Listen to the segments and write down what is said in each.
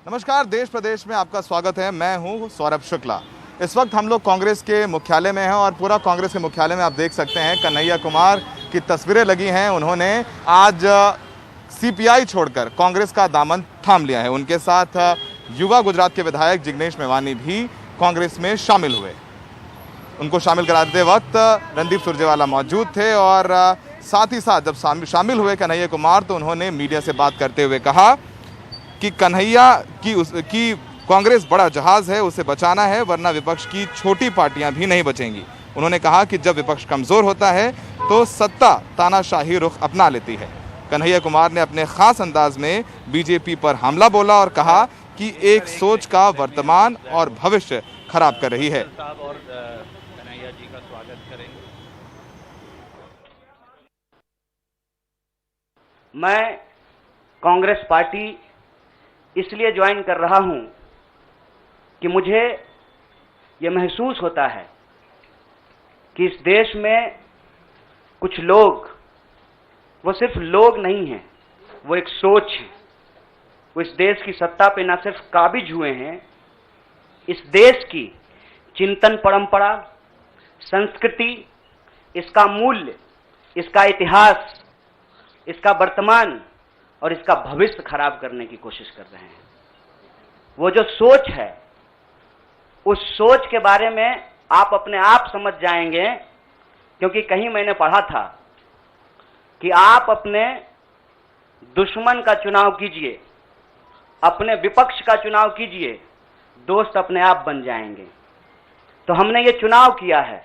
नमस्कार, देश प्रदेश में आपका स्वागत है। मैं हूं सौरभ शुक्ला। इस वक्त हम लोग कांग्रेस के मुख्यालय में हैं और पूरा कांग्रेस के मुख्यालय में आप देख सकते हैं कन्हैया कुमार की तस्वीरें लगी हैं। उन्होंने आज सीपीआई छोड़कर कांग्रेस का दामन थाम लिया है। उनके साथ युवा गुजरात के विधायक जिग्नेश मेवानी भी कांग्रेस में शामिल हुए। उनको शामिल कराते वक्त रणदीप सुरजेवाला मौजूद थे और साथ ही साथ जब शामिल हुए कन्हैया कुमार तो उन्होंने मीडिया से बात करते हुए कहा कि कन्हैया की कांग्रेस बड़ा जहाज है, उसे बचाना है, वरना विपक्ष की छोटी पार्टियां भी नहीं बचेंगी। उन्होंने कहा कि जब विपक्ष कमजोर होता है तो सत्ता तानाशाही रुख अपना लेती है। कन्हैया कुमार ने अपने खास अंदाज में बीजेपी पर हमला बोला और कहा कि एक सोच का वर्तमान और भविष्य खराब कर रही है। मैं कांग्रेस पार्टी इसलिए ज्वाइन कर रहा हूं कि मुझे ये महसूस होता है कि इस देश में कुछ लोग, वो सिर्फ लोग नहीं हैं, वो एक सोच है। वो इस देश की सत्ता पे न सिर्फ काबिज हुए हैं, इस देश की चिंतन परंपरा, संस्कृति, इसका मूल्य, इसका इतिहास, इसका वर्तमान और इसका भविष्य खराब करने की कोशिश कर रहे हैं। वो जो सोच है, उस सोच के बारे में आप अपने आप समझ जाएंगे, क्योंकि कहीं मैंने पढ़ा था कि आप अपने दुश्मन का चुनाव कीजिए, अपने विपक्ष का चुनाव कीजिए, दोस्त अपने आप बन जाएंगे। तो हमने ये चुनाव किया है।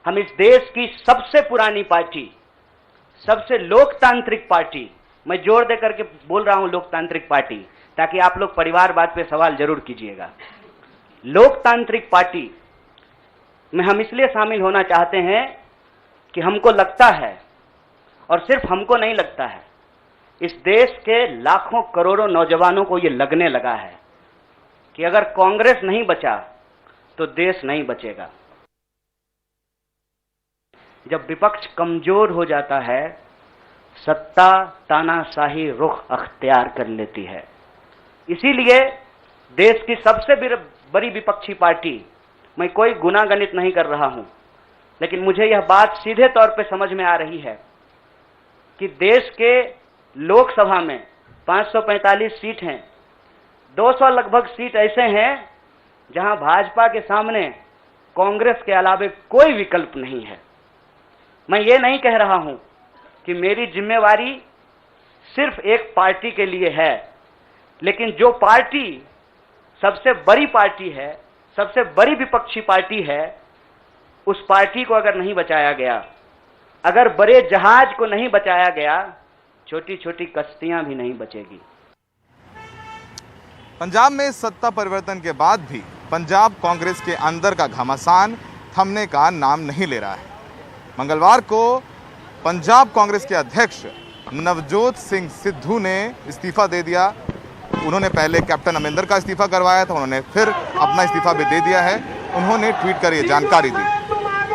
हम इस देश की सबसे पुरानी पार्टी, सबसे लोकतांत्रिक पार्टी, मैं जोर दे करके बोल रहा हूं लोकतांत्रिक पार्टी, ताकि आप लोग परिवारवाद पे सवाल जरूर कीजिएगा। लोकतांत्रिक पार्टी में हम इसलिए शामिल होना चाहते हैं कि हमको लगता है, और सिर्फ हमको नहीं लगता है, इस देश के लाखों करोड़ों नौजवानों को ये लगने लगा है कि अगर कांग्रेस नहीं बचा तो देश नहीं बचेगा। जब विपक्ष कमजोर हो जाता है, सत्ता तानाशाही रुख अख्तियार कर लेती है। इसीलिए देश की सबसे बड़ी विपक्षी पार्टी, मैं कोई गुनागणित नहीं कर रहा हूं, लेकिन मुझे यह बात सीधे तौर पे समझ में आ रही है कि देश के लोकसभा में 545 सीट हैं, 200 लगभग सीट ऐसे हैं जहां भाजपा के सामने कांग्रेस के अलावे कोई विकल्प नहीं है। मैं ये नहीं कह रहा हूं कि मेरी जिम्मेवारी सिर्फ एक पार्टी के लिए है, लेकिन जो पार्टी सबसे बड़ी पार्टी है, सबसे बड़ी विपक्षी पार्टी है, उस पार्टी को अगर नहीं बचाया गया, अगर बड़े जहाज को नहीं बचाया गया, छोटी छोटी कश्तियां भी नहीं बचेगी। पंजाब में सत्ता परिवर्तन के बाद भी पंजाब कांग्रेस के अंदर का घमासान थमने का नाम नहीं ले रहा है। मंगलवार को पंजाब कांग्रेस के अध्यक्ष नवजोत सिंह सिद्धू ने इस्तीफा दे दिया। उन्होंने पहले कैप्टन अमरिंदर का इस्तीफा करवाया था, उन्होंने फिर अपना इस्तीफा भी दे दिया है। उन्होंने ट्वीट कर ये जानकारी दी।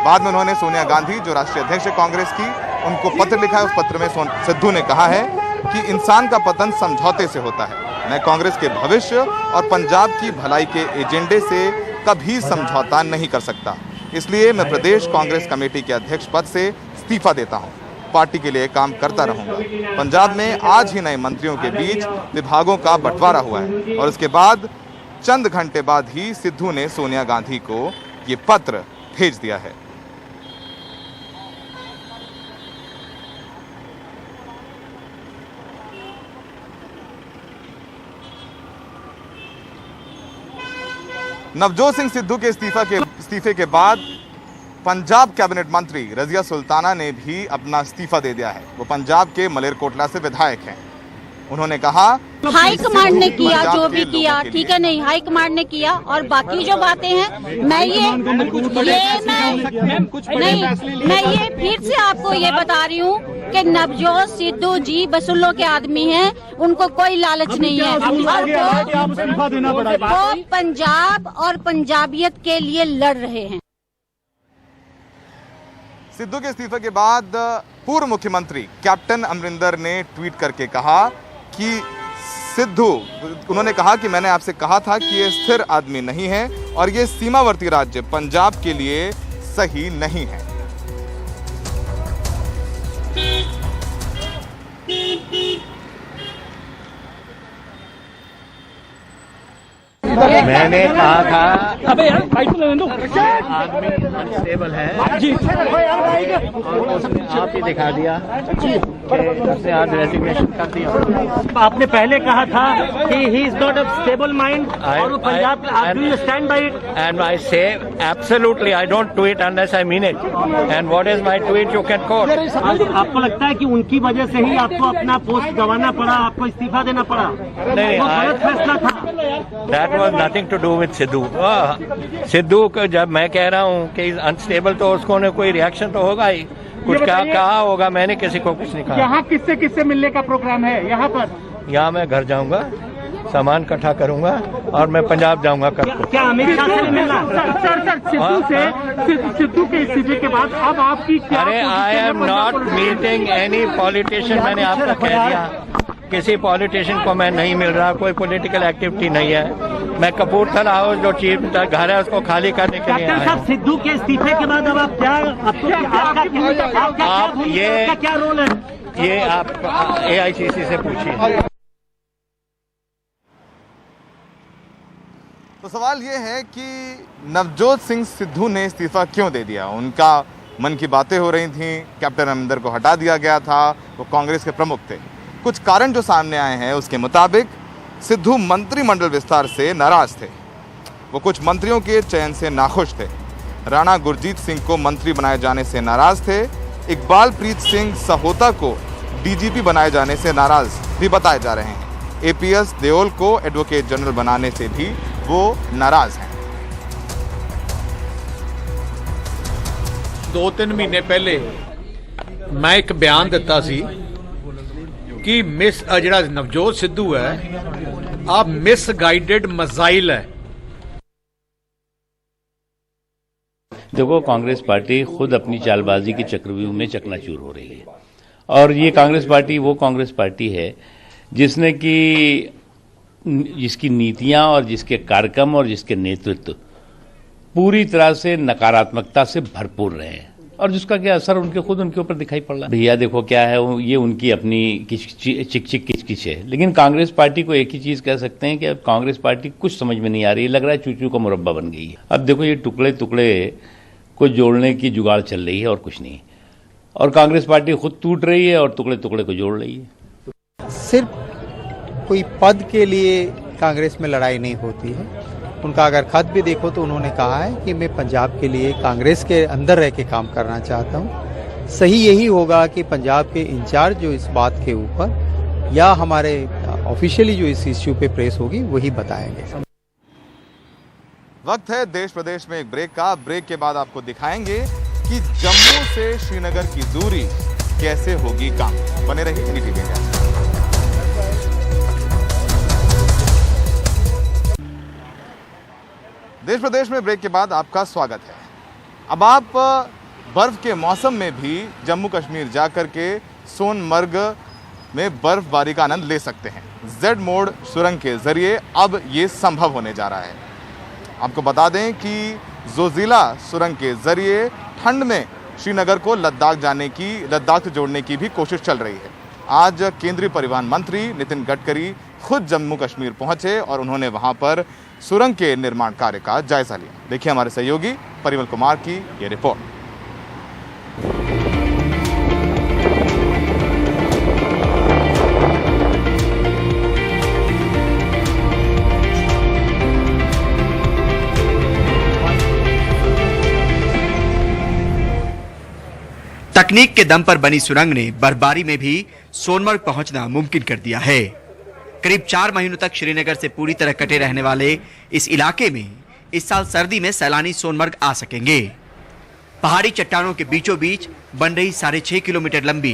बाद में उन्होंने सोनिया गांधी, जो राष्ट्रीय अध्यक्ष है कांग्रेस की, उनको पत्र लिखा है। उस पत्र में सिद्धू ने कहा है कि इंसान का पतन समझौते से होता है। मैं कांग्रेस के भविष्य और पंजाब की भलाई के एजेंडे से कभी समझौता नहीं कर सकता, इसलिए मैं प्रदेश कांग्रेस कमेटी के अध्यक्ष पद से इस्तीफा देता हूं। पार्टी के लिए काम करता रहूंगा। पंजाब में आज ही नए मंत्रियों के बीच विभागों का बंटवारा हुआ है और इसके बाद चंद घंटे बाद ही सिद्धू ने सोनिया गांधी को ये पत्र भेज दिया है। नवजोत सिंह सिद्धू के इस्तीफे के बाद पंजाब कैबिनेट मंत्री रजिया सुल्ताना ने भी अपना इस्तीफा दे दिया है। वो पंजाब के मलेरकोटला से विधायक हैं। उन्होंने कहा हाई कमांड ने किया जो भी किया, ठीक है, नहीं हाई कमांड ने किया, और बाकी जो बातें हैं मैं ये फिर से आपको ये बता रही हूँ कि नवजोत सिद्धू जी वसूलों के आदमी हैं, उनको कोई लालच नहीं है। वो पंजाब और पंजाबियत के लिए लड़ रहे हैं। सिद्धू के इस्तीफे के बाद पूर्व मुख्यमंत्री कैप्टन अमरिंदर ने ट्वीट करके कहा कि सिद्धू, उन्होंने कहा कि मैंने आपसे कहा था कि ये स्थिर आदमी नहीं है और ये सीमावर्ती राज्य पंजाब के लिए सही नहीं है। मैंने कहा था अबे यार आदमी अनस्टेबल है और उसने आप ही दिखा दिया कि उसने आज रेजिग्नेशन कर दिया। आपने पहले कहा था कि he is not a stable mind और वो Punjab do stand by it and I say absolutely I don't tweet unless I mean it and what is my tweet you can quote. आपको लगता है कि उनकी वजह से ही आपको अपना पोस्ट गंवाना पड़ा, आपको इस्तीफा देना पड़ा? नहीं, वो गलत फैसला था। That was nothing to do with Sidhu. Sidhu को जब मैं कह रहा हूँ कि अनस्टेबल तो उसको ने कोई रिएक्शन तो होगा ही, कुछ क्या कहा होगा, मैंने किसी को कुछ नहीं कहा। यहाँ किससे किससे मिलने का प्रोग्राम है? यहाँ पर यहाँ मैं घर जाऊंगा, सामान इकट्ठा करूंगा और मैं पंजाब जाऊंगा कल को। क्या अमित शाह से मिलना? सिद्धू के इस्तीफे के बाद अब आपकी क्या? अरे I am not meeting any politician, मैंने आपको कह दिया किसी पॉलिटिशियन को मैं नहीं मिल रहा, कोई पॉलिटिकल एक्टिविटी नहीं है। मैं कपूरथला हाउस जो चीफ घर है उसको खाली करने के लिए आया हूं। सिद्धू के इस्तीफे के बाद अब आप क्या, आप ये क्या रोल है? ये आप AICC से पूछिए। तो सवाल ये है कि नवजोत सिंह सिद्धू ने इस्तीफा क्यों दे दिया? उनका मन की बातें हो रही थी, कैप्टन अमरिंदर को हटा दिया गया था, वो कांग्रेस के प्रमुख थे। कुछ कारण जो सामने आए हैं उसके मुताबिक सिद्धू मंत्रिमंडल विस्तार से नाराज थे। वो कुछ मंत्रियों के चयन से नाखुश थे। राणा गुरजीत सिंह को मंत्री बनाए जाने से नाराज थे। इकबाल प्रीत सिंह सहोता को DGP बनाए जाने से नाराज भी बताए जा रहे हैं। APS देओल को एडवोकेट जनरल बनाने से भी वो नाराज हैं। 2-3 महीने पहले मैं एक बयान दिता सी कि मिस ਜਿਹੜਾ नवजोत सिद्धू है आप मिसगाइडेड मजाइल है। देखो, कांग्रेस पार्टी खुद अपनी चालबाजी की चक्रव्यूह में चकनाचूर हो रही है और ये कांग्रेस पार्टी वो कांग्रेस पार्टी है जिसने कि जिसकी नीतियां और जिसके कार्यक्रम और जिसके नेतृत्व पूरी तरह से नकारात्मकता से भरपूर रहे हैं और जिसका क्या असर उनके ऊपर दिखाई पड़ रहा है। भैया देखो क्या है, ये उनकी अपनी चिक किच है। लेकिन कांग्रेस पार्टी को एक ही चीज कह सकते हैं कि अब कांग्रेस पार्टी कुछ समझ में नहीं आ रही, लग रहा है चूचू का मुरब्बा बन गई है। अब देखो ये टुकड़े टुकड़े को जोड़ने की जुगाड़ चल रही है और कुछ नहीं, और कांग्रेस पार्टी खुद टूट रही है और टुकड़े टुकड़े को जोड़ रही है। सिर्फ कोई पद के लिए कांग्रेस में लड़ाई नहीं होती है। उनका अगर खत भी देखो तो उन्होंने कहा है कि मैं पंजाब के लिए कांग्रेस के अंदर रह के काम करना चाहता हूं। सही यही होगा कि पंजाब के इंचार्ज जो इस बात के ऊपर या हमारे ऑफिशियली जो इस इश्यू पे प्रेस होगी वही बताएंगे। वक्त है देश प्रदेश में एक ब्रेक का। ब्रेक के बाद आपको दिखाएंगे कि जम्मू से श्रीनगर की दूरी कैसे होगी कम। बने रहिए NDTV इंडिया। देश प्रदेश में ब्रेक के बाद आपका स्वागत है। अब आप बर्फ के मौसम में भी जम्मू कश्मीर जाकर के सोनमर्ग में बर्फबारी का आनंद ले सकते हैं। जेड मोड सुरंग के जरिए अब ये संभव होने जा रहा है। आपको बता दें कि जोजिला सुरंग के जरिए ठंड में श्रीनगर को लद्दाख से जोड़ने की भी कोशिश चल रही है। आज केंद्रीय परिवहन मंत्री नितिन गडकरी खुद जम्मू कश्मीर पहुंचे और उन्होंने वहां पर सुरंग के निर्माण कार्य का जायजा लिया। देखिए हमारे सहयोगी परिमल कुमार की ये रिपोर्ट। तकनीक के दम पर बनी सुरंग ने बर्फबारी में भी सोनमर्ग पहुंचना मुमकिन कर दिया है। करीब 4 महीनों तक श्रीनगर से पूरी तरह कटे रहने वाले इस इलाके में इस साल सर्दी में सैलानी सोनमर्ग आ सकेंगे। पहाड़ी चट्टानों के बीचों बीच बन रही 6.5 किलोमीटर लंबी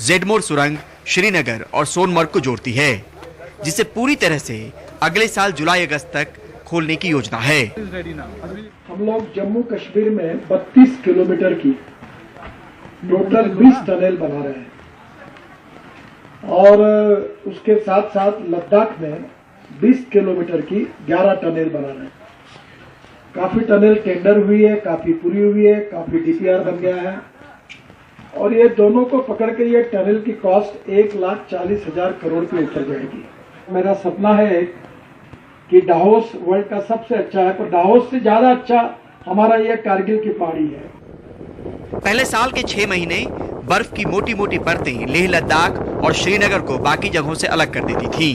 जेडमोर सुरंग श्रीनगर और सोनमर्ग को जोड़ती है, जिसे पूरी तरह से अगले साल जुलाई-अगस्त तक खोलने की योजना है। हम लोग जम्मू कश्मीर में 32 किलोमीटर की टोटल 20 टनल बना रहे हैं। और उसके साथ साथ लद्दाख में 20 किलोमीटर की 11 टनल बना रहे हैं। काफी टनल टेंडर हुई है, काफी पूरी हुई है, काफी डीपीआर बन गया है और ये दोनों को पकड़ के ये टनल की कॉस्ट 1,40,000 करोड़ पे उतर जाएगी। मेरा सपना है कि डाहोस वर्ल्ड का सबसे अच्छा है, पर डाहोस से ज्यादा अच्छा हमारा ये कारगिल की पहाड़ी है। पहले साल के 6 महीने बर्फ की मोटी मोटी परतें लेह लद्दाख और श्रीनगर को बाकी जगहों से अलग कर देती थी,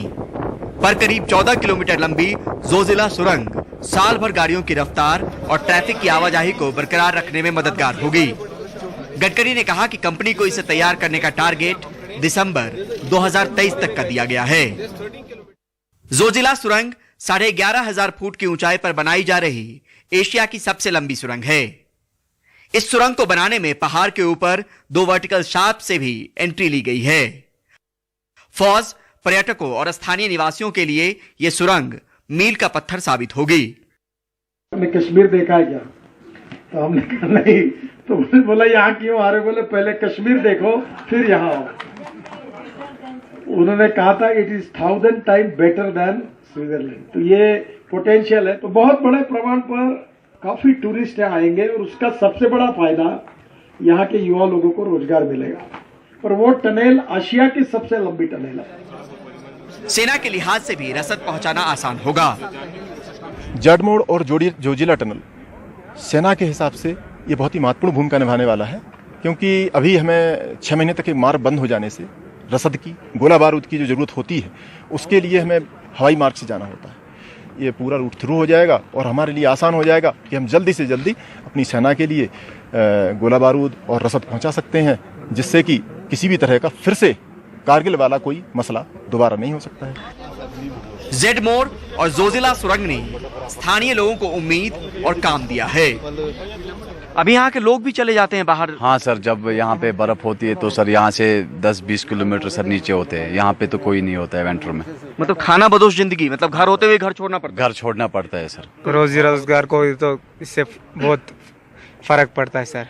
पर करीब 14 किलोमीटर लंबी जोजिला सुरंग साल भर गाड़ियों की रफ्तार और ट्रैफिक की आवाजाही को बरकरार रखने में मददगार होगी। गडकरी ने कहा कि कंपनी को इसे तैयार करने का टारगेट दिसंबर 2023 तक का दिया गया है। जोजिला सुरंग 11,500 फुट की ऊंचाई पर बनाई जा रही एशिया की सबसे लंबी सुरंग है। इस सुरंग को बनाने में पहाड़ के ऊपर 2 वर्टिकल शाफ्ट से भी एंट्री ली गई है। फौज, पर्यटकों और स्थानीय निवासियों के लिए यह सुरंग मील का पत्थर साबित होगी। हमने कश्मीर देखा है क्या? तो हमने कहा नहीं, तो बोला यहाँ क्यों आ रहे? बोले पहले कश्मीर देखो फिर यहाँ आओ। उन्होंने कहा था it is 1000 time better than Switzerland. तो ये पोटेंशियल है, तो बहुत बड़े प्रमाण पर काफी टूरिस्ट आएंगे और उसका सबसे बड़ा फायदा यहाँ के युवा लोगों को रोजगार मिलेगा। और वो टनल एशिया की सबसे लंबी टनल है। सेना के लिहाज से भी रसद पहुंचाना आसान होगा। जड़मोड़ और जोजिला टनल सेना के हिसाब से ये बहुत ही महत्वपूर्ण भूमिका निभाने वाला है, क्योंकि अभी हमें 6 महीने तक मार्ग बंद हो जाने से रसद की, गोला बारूद की जो जरूरत होती है उसके लिए हमें हवाई मार्ग से जाना होता है। ये पूरा रूट थ्रू हो जाएगा और हमारे लिए आसान हो जाएगा कि हम जल्दी से जल्दी अपनी सेना के लिए गोला बारूद और रसद पहुंचा सकते हैं, जिससे कि किसी भी तरह का फिर से कारगिल वाला कोई मसला दोबारा नहीं हो सकता है। जेड मोड़ और जोजिला सुरंग ने स्थानीय लोगों को उम्मीद और काम दिया है। अभी यहाँ के लोग भी चले जाते हैं बाहर। हाँ सर, जब यहाँ पे बर्फ होती है तो सर यहाँ से 10-20 किलोमीटर सर नीचे होते हैं। यहाँ पे तो कोई नहीं होता है विंटर में। मतलब खाना बदोश जिंदगी, मतलब घर होते हुए घर छोड़ना पड़ता है। घर छोड़ना पड़ता है सर। रोजी रोजगार को तो इससे बहुत फर्क पड़ता है सर।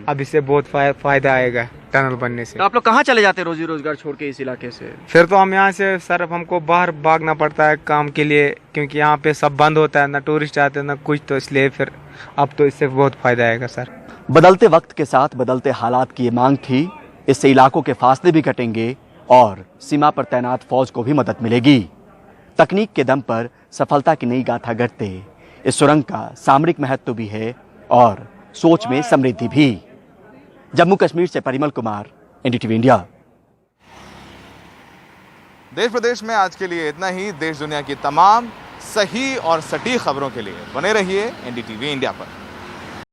अब इससे बहुत फायदा आएगा टनल बनने से। तो आप लोग कहाँ चले जाते हैं रोजी रोजगार छोड़ के इस इलाके से? फिर तो हम यहाँ से सर हमको बाहर भागना पड़ता है काम के लिए, क्योंकि यहाँ पे सब बंद होता है, ना टूरिस्ट आते हैं ना कुछ, तो इसलिए फिर अब तो इससे बहुत फायदा आएगा सर। बदलते वक्त के साथ बदलते हालात की ये मांग थी। इससे इलाकों के फासले भी घटेंगे और सीमा पर तैनात फौज को भी मदद मिलेगी। तकनीक के दम पर सफलता की नई गाथा गढ़ते इस सुरंग का सामरिक महत्व भी है और सोच में समृद्धि भी। जम्मू कश्मीर से परिमल कुमार, एनडीटीवी इंडिया। देश प्रदेश में आज के लिए इतना ही। देश दुनिया की तमाम सही और सटीक खबरों के लिए बने रहिए एनडीटीवी इंडिया पर।